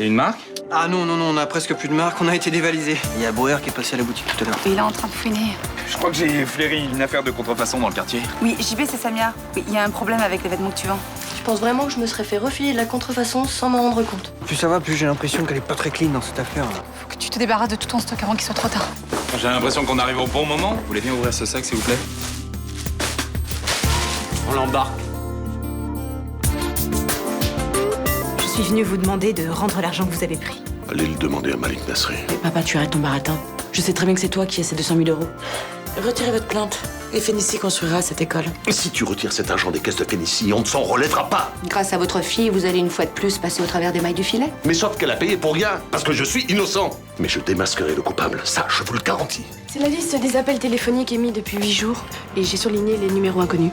C'est une marque? Ah non, on a presque plus de marque, on a été dévalisé. Il y a Bauer qui est passé à la boutique tout à l'heure. Il est en train de fouiner. Je crois que j'ai flairé une affaire de contrefaçon dans le quartier. Oui, JB, c'est Samia. Oui, il y a un problème avec les vêtements que tu vends. Je pense vraiment que je me serais fait refiler de la contrefaçon sans m'en rendre compte. Plus ça va, plus j'ai l'impression qu'elle est pas très clean dans cette affaire. Faut que tu te débarrasses de tout ton stock avant qu'il soit trop tard. J'ai l'impression qu'on arrive au bon moment. Vous voulez bien ouvrir ce sac, s'il vous plaît? On l'embarque. Je suis venue vous demander de rendre l'argent que vous avez pris. Allez le demander à Malik Nasri. Papa, tu arrêtes ton baratin. Je sais très bien que c'est toi qui as ces 200 000 euros. Retirez votre plainte. Et Fénicie construira cette école. Si tu retires cet argent des caisses de Fénicie, on ne s'en relèvera pas. Grâce à votre fille, vous allez une fois de plus passer au travers des mailles du filet. Mais sauf qu'elle a payé pour rien, parce que je suis innocent. Mais je démasquerai le coupable, ça, je vous le garantis. C'est la liste des appels téléphoniques émis depuis 8 jours. Et j'ai souligné les numéros inconnus.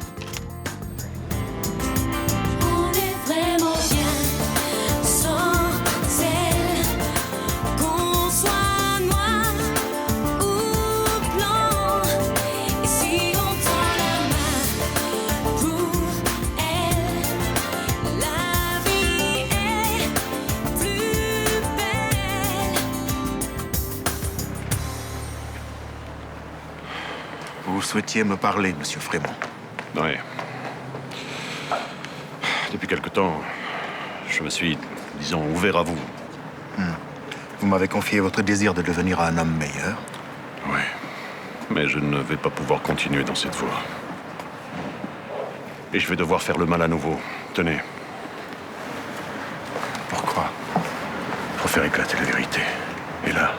Vous souhaitiez me parler, monsieur Frémont. Oui. Depuis quelque temps, je me suis, disons, ouvert à vous. Vous m'avez confié votre désir de devenir un homme meilleur. Oui. Mais je ne vais pas pouvoir continuer dans cette voie. Et je vais devoir faire le mal à nouveau. Tenez. Pourquoi? Pour faire éclater la vérité. Et là,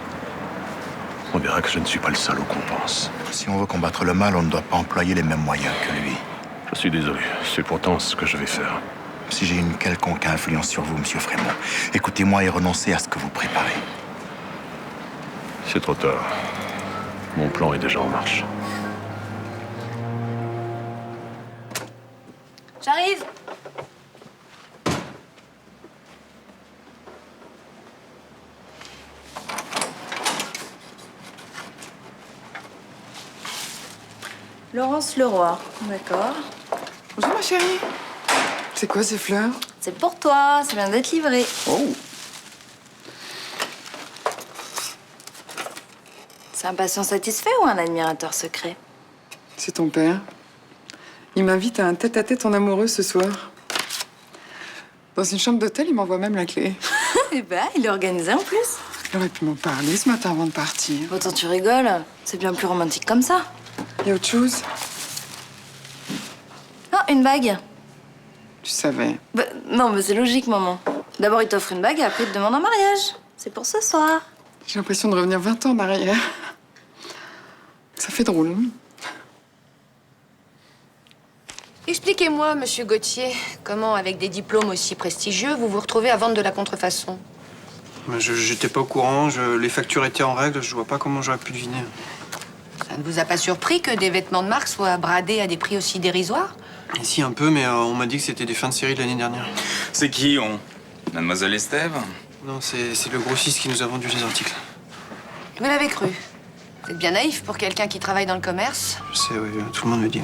on verra que je ne suis pas le salaud qu'on pense. Si on veut combattre le mal, on ne doit pas employer les mêmes moyens que lui. Je suis désolé. C'est pourtant ce que je vais faire. Si j'ai une quelconque influence sur vous, monsieur Frémont, écoutez-moi et renoncez à ce que vous préparez. C'est trop tard. Mon plan est déjà en marche. J'arrive. Laurence Leroy, d'accord. Bonjour ma chérie. C'est quoi ces fleurs? C'est pour toi, ça vient d'être livré. Oh. C'est un patient satisfait ou un admirateur secret? C'est ton père. Il m'invite à un tête-à-tête en amoureux ce soir. Dans une chambre d'hôtel, il m'envoie même la clé. Eh ben, il est organisé en plus. Il aurait pu m'en parler ce matin avant de partir. Autant tu rigoles, c'est bien plus romantique comme ça. Il y a autre chose? Ah, une bague. Tu savais. Bah, non, mais c'est logique, maman. D'abord, il t'offre une bague et après, il te demande en mariage. C'est pour ce soir. J'ai l'impression de revenir 20 ans en arrière. Ça fait drôle. Expliquez-moi, monsieur Gauthier, comment, avec des diplômes aussi prestigieux, vous vous retrouvez à vendre de la contrefaçon? J'étais pas au courant, les factures étaient en règle, je vois pas comment j'aurais pu deviner. Ça ne vous a pas surpris que des vêtements de marque soient bradés à des prix aussi dérisoires? Et si, un peu, mais on m'a dit que c'était des fins de série de l'année dernière. C'est qui, on? Mademoiselle Estève? Non, c'est le grossiste qui nous a vendu les articles. Vous l'avez cru. Vous êtes bien naïf pour quelqu'un qui travaille dans le commerce. Je sais, oui, tout le monde me dit.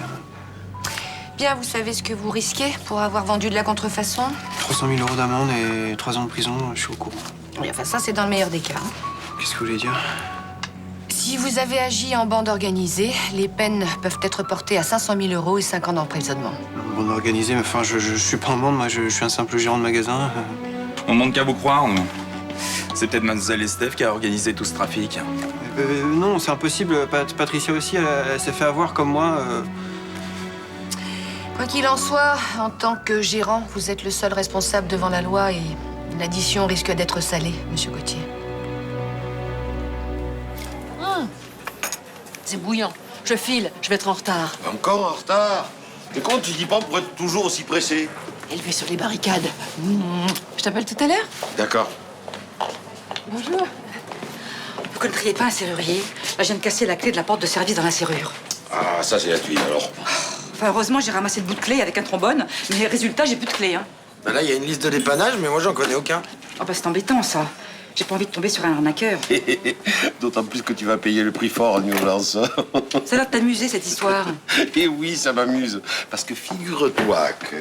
Bien, vous savez ce que vous risquez pour avoir vendu de la contrefaçon? 300 000 € d'amende et 3 ans de prison, je suis au courant. Oui, enfin, ça, c'est dans le meilleur des cas. Qu'est-ce que vous voulez dire? Si vous avez agi en bande organisée, les peines peuvent être portées à 500 000 € et 5 ans d'emprisonnement. Bande organisée, mais enfin, je suis pas en bande, moi, je suis un simple gérant de magasin. On demande qu'à vous croire, nous. C'est peut-être Mademoiselle Estève qui a organisé tout ce trafic. Non, c'est impossible. Patricia aussi, elle s'est fait avoir comme moi. Quoi qu'il en soit, en tant que gérant, vous êtes le seul responsable devant la loi et l'addition risque d'être salée, monsieur Gauthier. C'est bouillant. Je file, je vais être en retard. Encore en retard? T'es con, tu dis pas pour être toujours aussi pressé? Élevé sur les barricades. Je t'appelle tout à l'heure? D'accord. Bonjour. Pourquoi ne criez pas un serrurier? Là, je viens de casser la clé de la porte de service dans la serrure. Ah, ça c'est la tuile alors. Enfin, heureusement, j'ai ramassé le bout de clé avec un trombone, mais résultat, j'ai plus de clé, hein. Bah là, il y a une liste de dépannage, mais moi, j'en connais aucun. Oh, bah, c'est embêtant, ça. J'ai pas envie de tomber sur un arnaqueur. D'autant plus que tu vas payer le prix fort en urgence. Ça a l'air de t'amuser, cette histoire. Et oui, ça m'amuse. Parce que figure-toi que...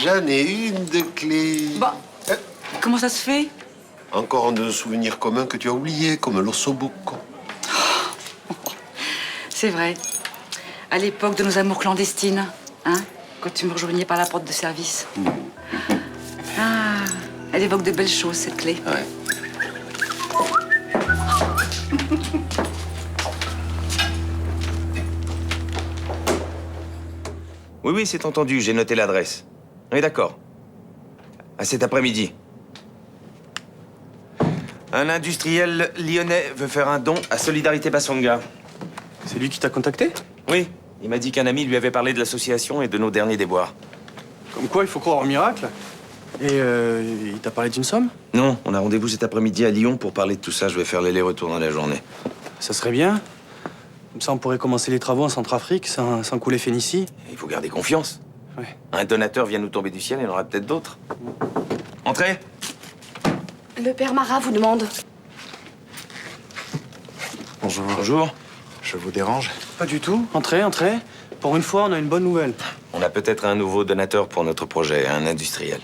J'en ai une de clé. Bah, comment ça se fait? Encore un de souvenirs communs que tu as oublié, comme l'ossobuco. C'est vrai. À l'époque de nos amours clandestines, hein, quand tu me rejoignais par la porte de service. Ah, elle évoque de belles choses, cette clé. Ouais. Oui, c'est entendu, j'ai noté l'adresse. Oui, d'accord. À cet après-midi. Un industriel lyonnais veut faire un don à Solidarité Bassanga. C'est lui qui t'a contacté? Oui, il m'a dit qu'un ami lui avait parlé de l'association et de nos derniers déboires. Comme quoi, il faut croire au miracle. Et il t'a parlé d'une somme? Non, on a rendez-vous cet après-midi à Lyon pour parler de tout ça. Je vais faire l'aller-retour dans la journée. Ça serait bien. Comme ça, on pourrait commencer les travaux en Centrafrique sans couler Phénicie. Il faut garder confiance. Ouais. Un donateur vient nous tomber du ciel, il y en aura peut-être d'autres. Entrez. Le père Marat vous demande. Bonjour. Bonjour. Je vous dérange? Pas du tout. Entrez, entrez. Pour une fois, on a une bonne nouvelle. On a peut-être un nouveau donateur pour notre projet, un industriel.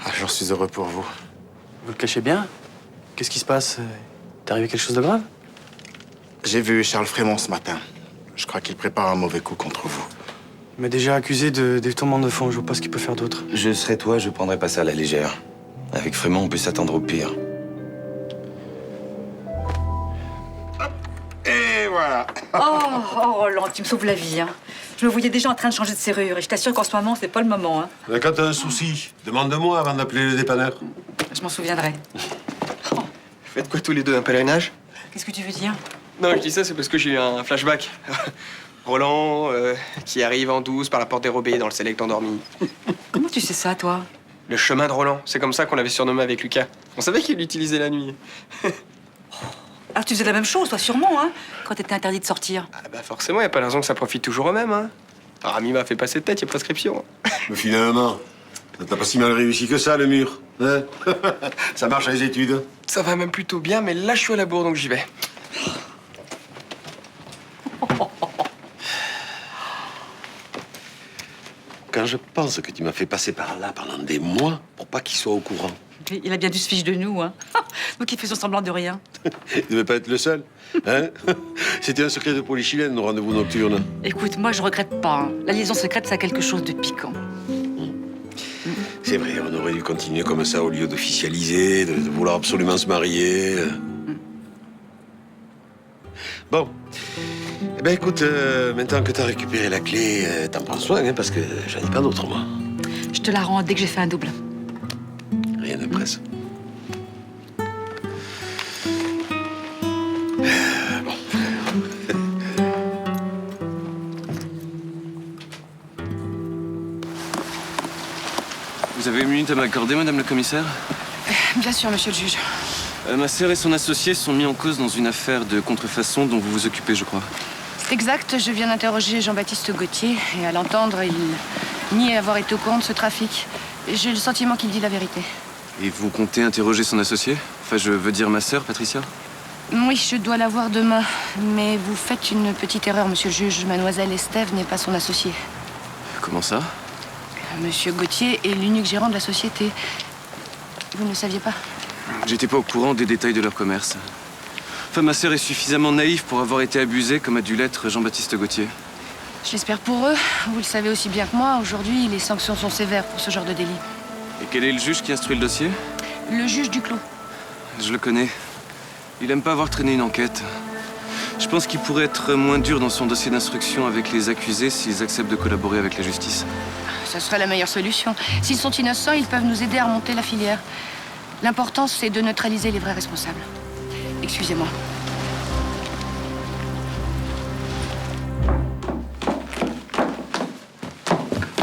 Ah, j'en suis heureux pour vous. Vous le cachez bien? Qu'est-ce qui se passe? T'est arrivé quelque chose de grave? J'ai vu Charles Frémont ce matin. Je crois qu'il prépare un mauvais coup contre vous. Il m'a déjà accusé de détournement de fonds. Je vois pas ce qu'il peut faire d'autre. Je serais toi, je prendrais pas ça à la légère. Avec Frémont, on peut s'attendre au pire. Et voilà. Oh, Roland, tu me sauves la vie, hein. Je me voyais déjà en train de changer de serrure et je t'assure qu'en ce moment, c'est pas le moment, hein. Quand t'as un souci, demande-moi avant d'appeler le dépanneur. Je m'en souviendrai. Faites quoi tous les deux? Un pèlerinage? Qu'est-ce que tu veux dire? Non, je dis ça, c'est parce que j'ai eu un flashback. Roland, qui arrive en douce par la porte dérobée dans le Select endormi. Comment tu sais ça, toi? Le chemin de Roland, c'est comme ça qu'on l'avait surnommé avec Lucas. On savait qu'il l'utilisait la nuit. Alors tu faisais la même chose, toi, sûrement, hein, quand t'étais interdit de sortir. Ah bah forcément, y a pas de raison que ça profite toujours au même, hein. Rami m'a fait passer de tête, y a prescription. Mais finalement, ça t'a pas si mal réussi que ça, le mur. Hein? Ça marche à les études. Ça va même plutôt bien, mais là, je suis à la bourre, donc j'y vais. Quand je pense que tu m'as fait passer par là pendant des mois pour pas qu'il soit au courant. Il a bien dû se fiche de nous, hein. Nous qui faisons semblant de rien. Il devait pas être le seul. Hein? C'était un secret de polychilène, nos rendez-vous nocturnes. Écoute, moi, je regrette pas, hein. La liaison secrète, ça a quelque chose de piquant. C'est vrai, on aurait dû continuer comme ça au lieu d'officialiser, de vouloir absolument se marier. Bon. Eh ben écoute, maintenant que t'as récupéré la clé, t'en prends soin, hein, parce que j'en ai pas d'autre, moi. Je te la rends dès que j'ai fait un double. Rien ne presse. Vous avez une minute à m'accorder, madame la commissaire? Bien sûr, monsieur le juge. Ma sœur et son associé sont mis en cause dans une affaire de contrefaçon dont vous vous occupez, je crois. C'est exact, je viens d'interroger Jean-Baptiste Gauthier et à l'entendre, il nie avoir été au courant de ce trafic. J'ai le sentiment qu'il dit la vérité. Et vous comptez interroger son associé? Enfin, je veux dire ma sœur, Patricia? Oui, je dois la voir demain. Mais vous faites une petite erreur, monsieur le juge. Mademoiselle Estève n'est pas son associée. Comment ça? Monsieur Gauthier est l'unique gérant de la société. Vous ne le saviez pas? J'étais pas au courant des détails de leur commerce. Enfin, ma sœur est suffisamment naïve pour avoir été abusée, comme a dû l'être Jean-Baptiste Gauthier. Je l'espère pour eux. Vous le savez aussi bien que moi, aujourd'hui, les sanctions sont sévères pour ce genre de délit. Et quel est le juge qui instruit le dossier? Le juge Duclos. Je le connais. Il aime pas avoir traîné une enquête. Je pense qu'il pourrait être moins dur dans son dossier d'instruction avec les accusés s'ils acceptent de collaborer avec la justice. Ce serait la meilleure solution. S'ils sont innocents, ils peuvent nous aider à remonter la filière. L'important, c'est de neutraliser les vrais responsables. Excusez-moi.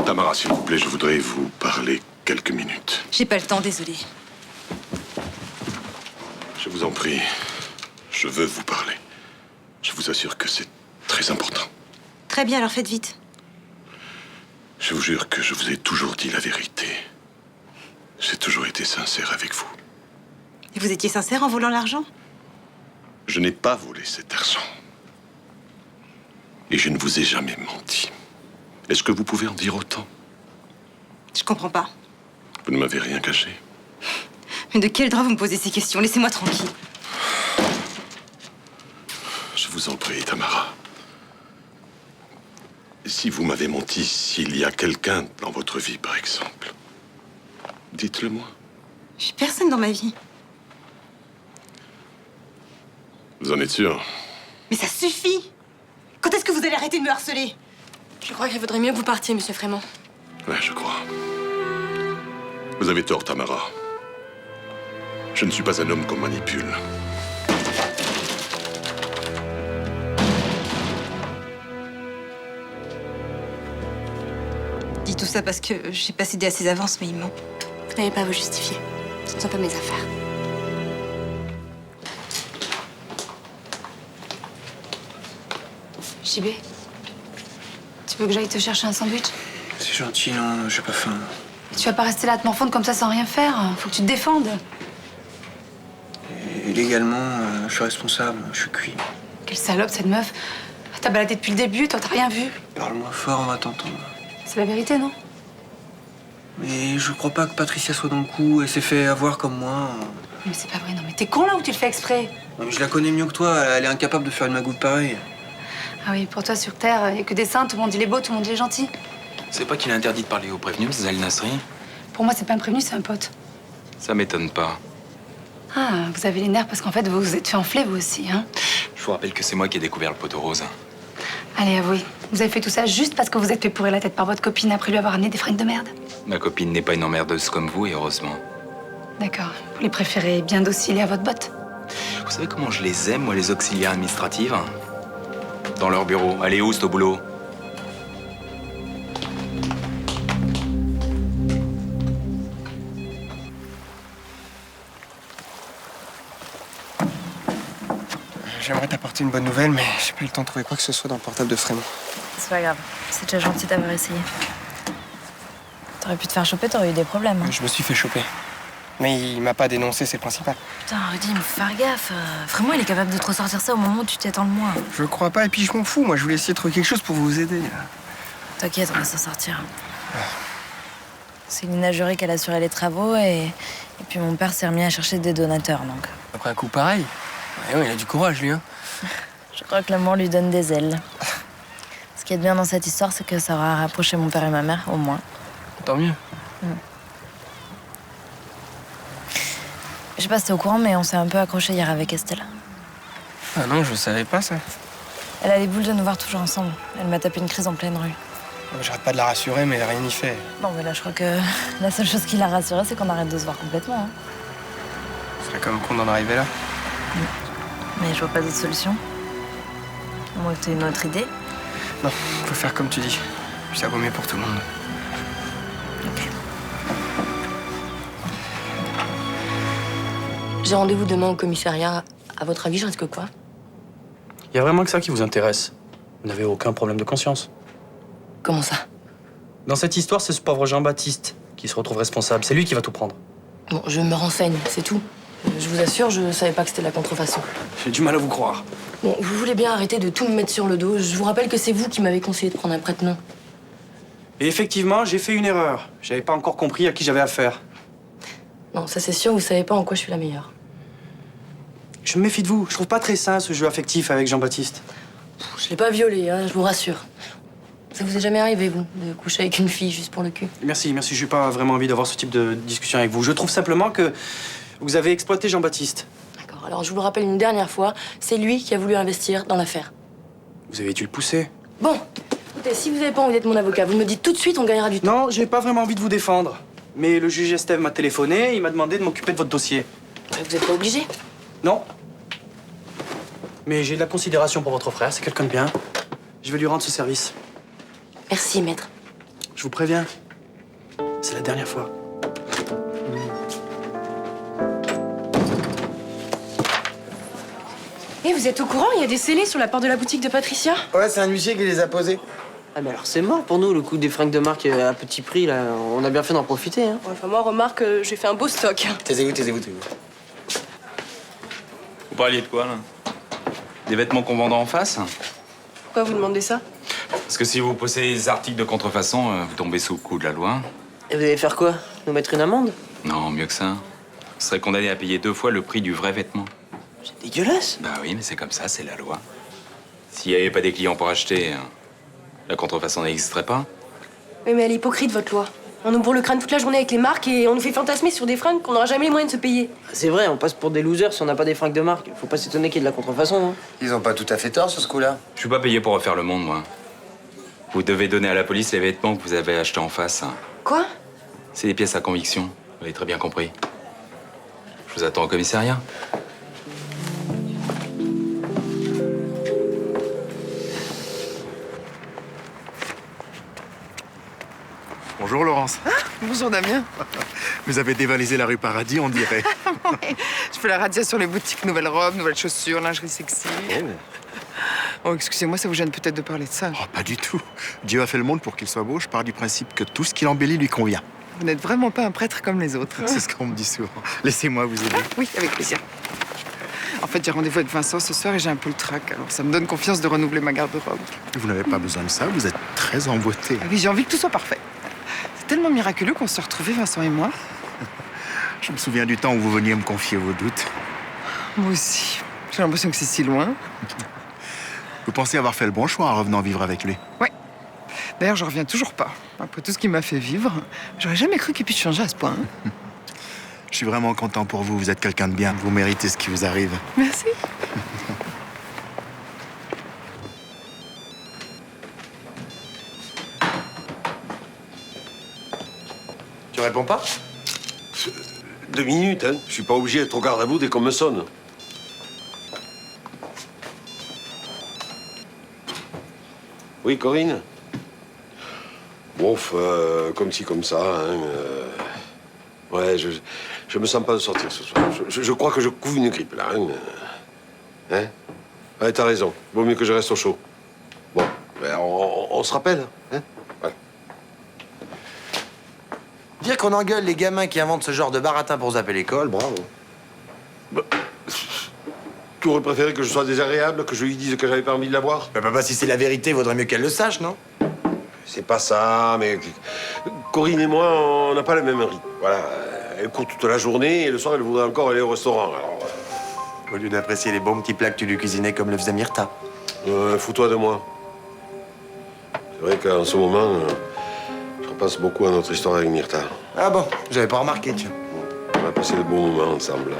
Tamara, s'il vous plaît, je voudrais vous parler quelques minutes. J'ai pas le temps, désolée. Je vous en prie, je veux vous parler. Je vous assure que c'est très important. Très bien, alors faites vite. Je vous jure que je vous ai toujours dit la vérité. J'ai toujours été sincère avec vous. Et vous étiez sincère en volant l'argent? Je n'ai pas volé cet argent. Et je ne vous ai jamais menti. Est-ce que vous pouvez en dire autant? Je comprends pas. Vous ne m'avez rien caché. Mais de quel droit vous me posez ces questions? Laissez-moi tranquille. Je vous en prie, Tamara. Si vous m'avez menti, s'il y a quelqu'un dans votre vie, par exemple, dites-le-moi. J'ai personne dans ma vie. Vous en êtes sûr? Mais ça suffit! Quand est-ce que vous allez arrêter de me harceler? Je crois qu'il vaudrait mieux que vous partiez, monsieur Frémont. Ouais, je crois. Vous avez tort, Tamara. Je ne suis pas un homme qu'on manipule. Je dis tout ça parce que j'ai pas cédé à ses avances, mais il ment. Vous n'avez pas à vous justifier. Ce ne sont pas mes affaires. JB, tu veux que j'aille te chercher un sandwich? C'est gentil, non, j'ai pas faim. Tu vas pas rester là à te morfondre comme ça sans rien faire. Faut que tu te défendes. Et légalement, je suis responsable, je suis cuit. Quelle salope, cette meuf. T'as baladé depuis le début, toi, t'as rien vu. Parle-moi fort, on va t'entendre. C'est la vérité, non? Mais je crois pas que Patricia soit dans le coup. Elle s'est fait avoir comme moi. Mais c'est pas vrai, non. Mais t'es con, là, ou tu le fais exprès? Non, mais je la connais mieux que toi. Elle est incapable de faire une magouille pareille. Ah oui, pour toi, sur Terre, il n'y a que des saints. Tout le monde il est beau, tout le monde il est gentil. C'est pas qu'il est interdit de parler aux prévenus, Mrs. Al-Nasri? Pour moi, c'est pas un prévenu, c'est un pote. Ça m'étonne pas. Ah, vous avez les nerfs parce qu'en fait, vous vous êtes fait enfler, vous aussi, hein? Je vous rappelle que c'est moi qui ai découvert le poteau rose. Allez, avouez. Vous avez fait tout ça juste parce que vous êtes fait pourrir la tête par votre copine après lui avoir amené des fringues de merde. Ma copine n'est pas une emmerdeuse comme vous, et heureusement. D'accord. Vous les préférez bien dociles et à votre botte? Vous savez comment je les aime, moi, les auxiliaires administratives? Dans leur bureau. Allez, oust au boulot. J'aimerais t'apporter une bonne nouvelle, mais j'ai pas eu le temps de trouver quoi que ce soit dans le portable de Frémont. C'est pas grave. C'est déjà gentil d'avoir essayé. T'aurais pu te faire choper, t'aurais eu des problèmes. Hein. Je me suis fait choper. Mais il m'a pas dénoncé, c'est le principal. Putain, Rudy, il me faut faire gaffe. Vraiment, il est capable de te ressortir ça au moment où tu t'y attends le moins. Je crois pas, et puis je m'en fous. Moi, je voulais essayer de trouver quelque chose pour vous aider. T'inquiète, on va s'en sortir. Céline a juré qu'elle assurait les travaux et puis mon père s'est remis à chercher des donateurs, donc. Après un coup pareil, ouais, il a du courage, lui. Hein. Je crois que l'amour lui donne des ailes. Ce qui est bien dans cette histoire, c'est que ça aura rapproché mon père et ma mère, au moins. Tant mieux. Je sais pas si t'es au courant, mais on s'est un peu accroché hier avec Estelle. Ah non, je savais pas ça. Elle a les boules de nous voir toujours ensemble. Elle m'a tapé une crise en pleine rue. J'arrête pas de la rassurer, mais rien n'y fait. Bon, mais là, je crois que la seule chose qui l'a rassurée, c'est qu'on arrête de se voir complètement. Hein. Ce serait comme con d'en arriver là. Mais je vois pas d'autre solution. À moins que t'aies une autre idée. Non, faut faire comme tu dis. Puis ça vaut mieux pour tout le monde. Ok. J'ai rendez-vous demain au commissariat. À votre avis, je risque quoi? Y a vraiment que ça qui vous intéresse. Vous n'avez aucun problème de conscience. Comment ça? Dans cette histoire, c'est ce pauvre Jean-Baptiste qui se retrouve responsable. C'est lui qui va tout prendre. Bon, je me renseigne, c'est tout. Je vous assure, je savais pas que c'était la contrefaçon. J'ai du mal à vous croire. Bon, vous voulez bien arrêter de tout me mettre sur le dos. Je vous rappelle que c'est vous qui m'avez conseillé de prendre un prête-nom. Et effectivement, j'ai fait une erreur. J'avais pas encore compris à qui j'avais affaire. Non, ça c'est sûr, vous savez pas en quoi je suis la meilleure. Je me méfie de vous. Je trouve pas très sain ce jeu affectif avec Jean-Baptiste. Je l'ai pas violé, hein, je vous rassure. Ça vous est jamais arrivé, vous, de coucher avec une fille juste pour le cul? Merci. J'ai pas vraiment envie d'avoir ce type de discussion avec vous. Je trouve simplement que vous avez exploité Jean-Baptiste. D'accord, alors je vous le rappelle une dernière fois, c'est lui qui a voulu investir dans l'affaire. Vous avez dû le pousser. Bon, écoutez, si vous avez pas envie d'être mon avocat, vous me dites tout de suite, on gagnera du temps. Non, j'ai pas vraiment envie de vous défendre. Mais le juge Estève m'a téléphoné, il m'a demandé de m'occuper de votre dossier. Vous êtes pas obligé? Non. Mais j'ai de la considération pour votre frère, c'est quelqu'un de bien. Je vais lui rendre ce service. Merci, maître. Je vous préviens, c'est la dernière fois. Et vous êtes au courant, il y a des scellés sur la porte de la boutique de Patricia? Ouais, c'est un huissier qui les a posés. Ah, mais alors c'est mort pour nous, le coup des fringues de marque à petit prix, là. On a bien fait d'en profiter, hein. Ouais, enfin, moi, remarque, j'ai fait un beau stock. Taisez-vous. Vous parliez de quoi, là? Des vêtements qu'on vendait en face? Pourquoi vous demandez ça? Parce que si vous possédez des articles de contrefaçon, vous tombez sous le coup de la loi. Et vous allez faire quoi? Nous mettre une amende? Non, mieux que ça. Vous serez condamné à payer 2 fois le prix du vrai vêtement. C'est dégueulasse. Bah oui, mais c'est comme ça, c'est la loi. S'il n'y avait pas des clients pour acheter, la contrefaçon n'existerait pas. Oui, mais elle est hypocrite, votre loi. On nous bourre le crâne toute la journée avec les marques et on nous fait fantasmer sur des fringues qu'on n'aura jamais les moyens de se payer. C'est vrai, on passe pour des losers si on n'a pas des fringues de marque. Faut pas s'étonner qu'il y ait de la contrefaçon. Hein. Ils ont pas tout à fait tort sur ce coup-là. Je suis pas payé pour refaire le monde, moi. Vous devez donner à la police les vêtements que vous avez achetés en face. Quoi? C'est des pièces à conviction. Vous avez très bien compris. Je vous attends au commissariat. Bonjour Laurence. Ah, bonjour Damien. Vous avez dévalisé la rue Paradis, on dirait. Ouais, je fais la razzia sur les boutiques nouvelles robes, nouvelles chaussures, lingerie sexy. Oh, excusez-moi, ça vous gêne peut-être de parler de ça. Oh, pas du tout. Dieu a fait le monde pour qu'il soit beau. Je pars du principe que tout ce qu'il embellit lui convient. Vous n'êtes vraiment pas un prêtre comme les autres. C'est ce qu'on me dit souvent. Laissez-moi vous aider. Oui, avec plaisir. En fait, j'ai rendez-vous avec Vincent ce soir et j'ai un peu le trac. Alors ça me donne confiance de renouveler ma garde-robe. Vous n'avez pas besoin de ça, vous êtes très en beauté. Ah oui, j'ai envie que tout soit parfait. C'est tellement miraculeux qu'on se soit retrouvés, Vincent et moi. Je me souviens du temps où vous veniez me confier vos doutes. Moi aussi. J'ai l'impression que c'est si loin. Vous pensez avoir fait le bon choix en revenant vivre avec lui? Ouais. D'ailleurs, je reviens toujours pas. Après tout ce qu'il m'a fait vivre, j'aurais jamais cru qu'il puisse changer à ce point. Hein. Je suis vraiment content pour vous. Vous êtes quelqu'un de bien. Vous méritez ce qui vous arrive. Merci. Tu réponds pas? 2 minutes, hein. Je suis pas obligé d'être au garde à vous dès qu'on me sonne. Oui, Corinne? Bon, comme ci, comme ça, hein. Ouais, je me sens pas de sortir ce soir. Je crois que je couvre une grippe, là, hein. Hein? Ouais, t'as raison. Vaut mieux que je reste au chaud. Bon, ben, on se rappelle, hein? Ouais. Dire qu'on engueule les gamins qui inventent ce genre de baratin pour zapper l'école, bravo. Bah, tu aurais préféré que je sois désagréable, que je lui dise que j'avais pas envie de la voir? Mais papa, si c'est la vérité, vaudrait mieux qu'elle le sache, non? C'est pas ça, mais Corinne et moi, on n'a pas le même rythme. Voilà, elle court toute la journée et le soir, elle voudrait encore aller au restaurant. Alors, Au lieu d'apprécier les bons petits plats que tu lui cuisinais comme le faisait Myrtha. fous-toi de moi. C'est vrai qu'en ce moment, je repense beaucoup à notre histoire avec Myrtha. Ah bon, j'avais pas remarqué, tiens. On a passé de bons moments ensemble.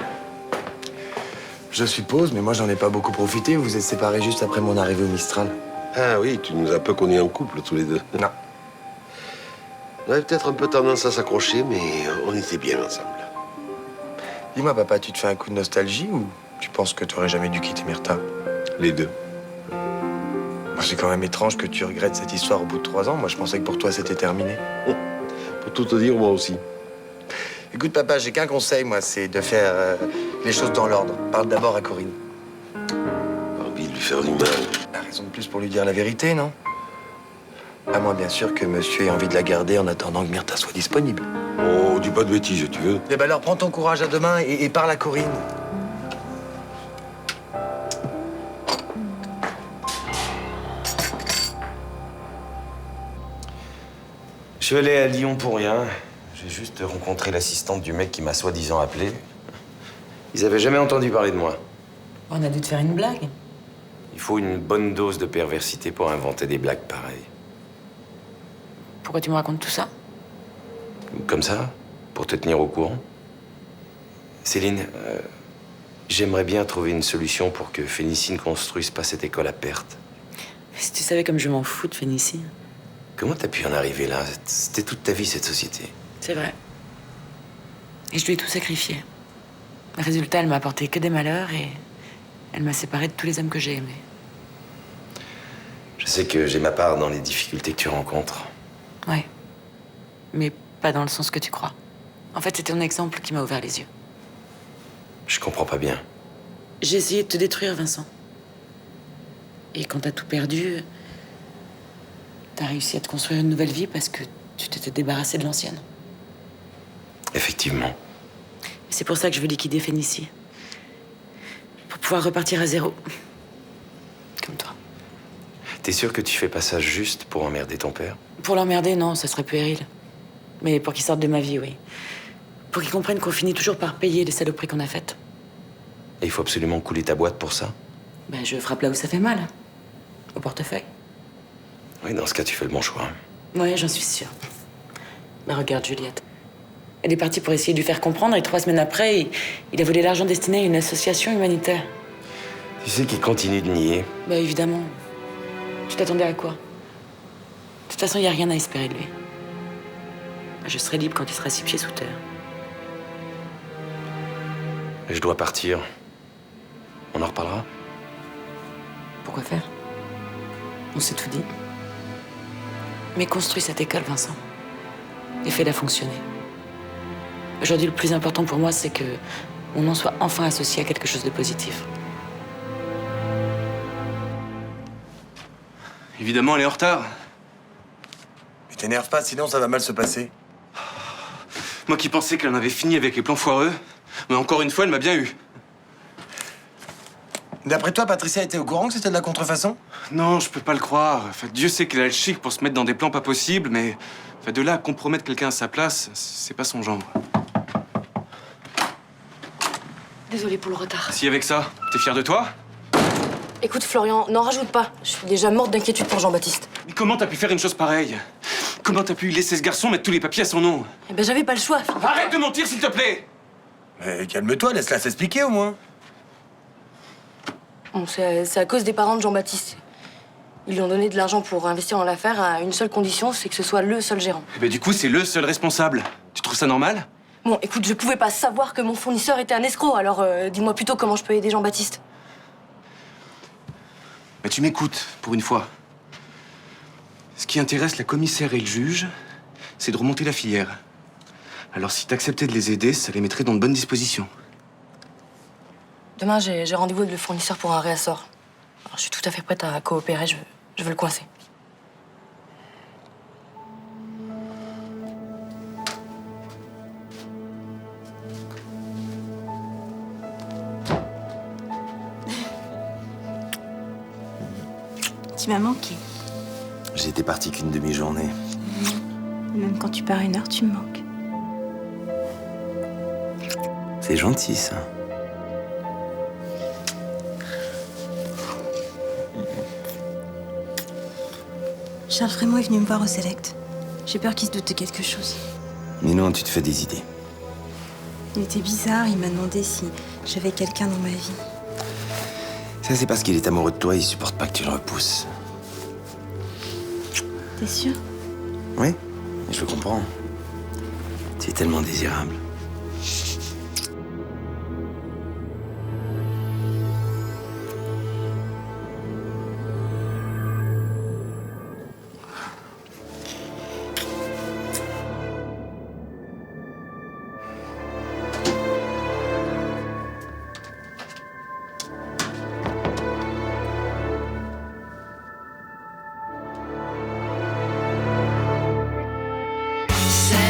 Je suppose, mais moi j'en ai pas beaucoup profité. Vous vous êtes séparés juste après mon arrivée au Mistral. Ah oui, tu nous as peu connus en couple, tous les deux. Non. On avait peut-être un peu tendance à s'accrocher, mais on était bien ensemble. Dis-moi, papa, tu te fais un coup de nostalgie ou tu penses que tu aurais jamais dû quitter Myrtha? Les deux. Moi, c'est quand même étrange que tu regrettes cette histoire au bout de 3 ans. Moi, je pensais que pour toi, c'était terminé. Pour tout te dire, moi aussi. Écoute, papa, j'ai qu'un conseil, moi, c'est de faire les choses dans l'ordre. Parle d'abord à Corinne. Pas envie de lui faire du mal. La raison de plus pour lui dire la vérité, non? À moins, bien sûr, que monsieur ait envie de la garder en attendant que Myrtha soit disponible. Oh, dis pas de bêtises, tu veux? Eh ben alors, prends ton courage à deux mains et parle à Corinne. Je suis allé à Lyon pour rien. J'ai juste rencontré l'assistante du mec qui m'a soi-disant appelé. Ils avaient jamais entendu parler de moi. On a dû te faire une blague. Il faut une bonne dose de perversité pour inventer des blagues pareilles. Pourquoi tu me racontes tout ça? Comme ça, pour te tenir au courant. Céline, j'aimerais bien trouver une solution pour que Phénicie ne construise pas cette école à perte. Mais si tu savais comme je m'en fous de Phénicie. Comment t'as pu en arriver là? C'était toute ta vie, cette société. C'est vrai. Et je lui ai tout sacrifié. Le résultat, elle m'a apporté que des malheurs et elle m'a séparée de tous les hommes que j'ai aimés. Je sais que j'ai ma part dans les difficultés que tu rencontres. Ouais. Mais pas dans le sens que tu crois. En fait, c'était ton exemple qui m'a ouvert les yeux. Je comprends pas bien. J'ai essayé de te détruire, Vincent. Et quand t'as tout perdu, t'as réussi à te construire une nouvelle vie parce que tu t'étais débarrassé de l'ancienne. Effectivement. C'est pour ça que je veux liquider Phénicie. Pour pouvoir repartir à zéro. Comme toi. T'es sûr que tu fais pas ça juste pour emmerder ton père? Pour l'emmerder, non, ça serait puéril. Mais pour qu'ils sortent de ma vie, oui. Pour qu'ils comprennent qu'on finit toujours par payer les saloperies qu'on a faites. Et il faut absolument couler ta boîte pour ça? Ben, je frappe là où ça fait mal. Au portefeuille. Oui, dans ce cas, tu fais le bon choix. Ouais, j'en suis sûre. Ben, regarde, Juliette. Elle est partie pour essayer de lui faire comprendre et 3 semaines après, il a volé l'argent destiné à une association humanitaire. Tu sais qu'il continue de nier. Ben, évidemment. Tu t'attendais à quoi? De toute façon, il n'y a rien à espérer de lui. Je serai libre quand il sera 6 pieds sous terre. Je dois partir. On en reparlera? Pourquoi faire? On s'est tout dit. Mais construis cette école, Vincent. Et fais-la fonctionner. Aujourd'hui, le plus important pour moi, c'est que on en soit enfin associé à quelque chose de positif. Évidemment, elle est en retard. Mais t'énerve pas, sinon ça va mal se passer. Moi qui pensais qu'elle en avait fini avec les plans foireux, mais encore une fois, elle m'a bien eu. D'après toi, Patricia était au courant que c'était de la contrefaçon? Non, je peux pas le croire. Enfin, Dieu sait qu'elle a le chic pour se mettre dans des plans pas possibles, mais enfin, de là à compromettre quelqu'un à sa place, c'est pas son genre. Désolée pour le retard. Si avec ça, t'es fier de toi? Écoute, Florian, n'en rajoute pas. Je suis déjà morte d'inquiétude pour Jean-Baptiste. Mais comment t'as pu faire une chose pareille? Comment t'as pu laisser ce garçon mettre tous les papiers à son nom? Eh ben, j'avais pas le choix. Arrête de mentir, s'il te plaît! Mais calme-toi, laisse-la s'expliquer au moins. Bon, c'est à cause des parents de Jean-Baptiste. Ils lui ont donné de l'argent pour investir dans l'affaire à une seule condition, c'est que ce soit le seul gérant. Eh ben, du coup, c'est le seul responsable. Tu trouves ça normal? Bon, écoute, je pouvais pas savoir que mon fournisseur était un escroc, alors dis-moi plutôt comment je peux aider Jean-Baptiste. Mais tu m'écoutes, pour une fois. Ce qui intéresse la commissaire et le juge, c'est de remonter la filière. Alors si t'acceptais de les aider, ça les mettrait dans de bonnes dispositions. Demain, j'ai rendez-vous avec le fournisseur pour un réassort. Alors, je suis tout à fait prête à coopérer, je veux le coincer. Tu m'as manqué. J'étais parti qu'une demi-journée. Même quand tu pars 1 heure, tu me manques. C'est gentil, ça. Charles Frémaux est venu me voir au Select. J'ai peur qu'il se doute de quelque chose. Mais non, tu te fais des idées. Il était bizarre, il m'a demandé si j'avais quelqu'un dans ma vie. Ça, c'est parce qu'il est amoureux de toi, il supporte pas que tu le repousses. T'es sûr? Oui, je le comprends. Tu es tellement désirable. Say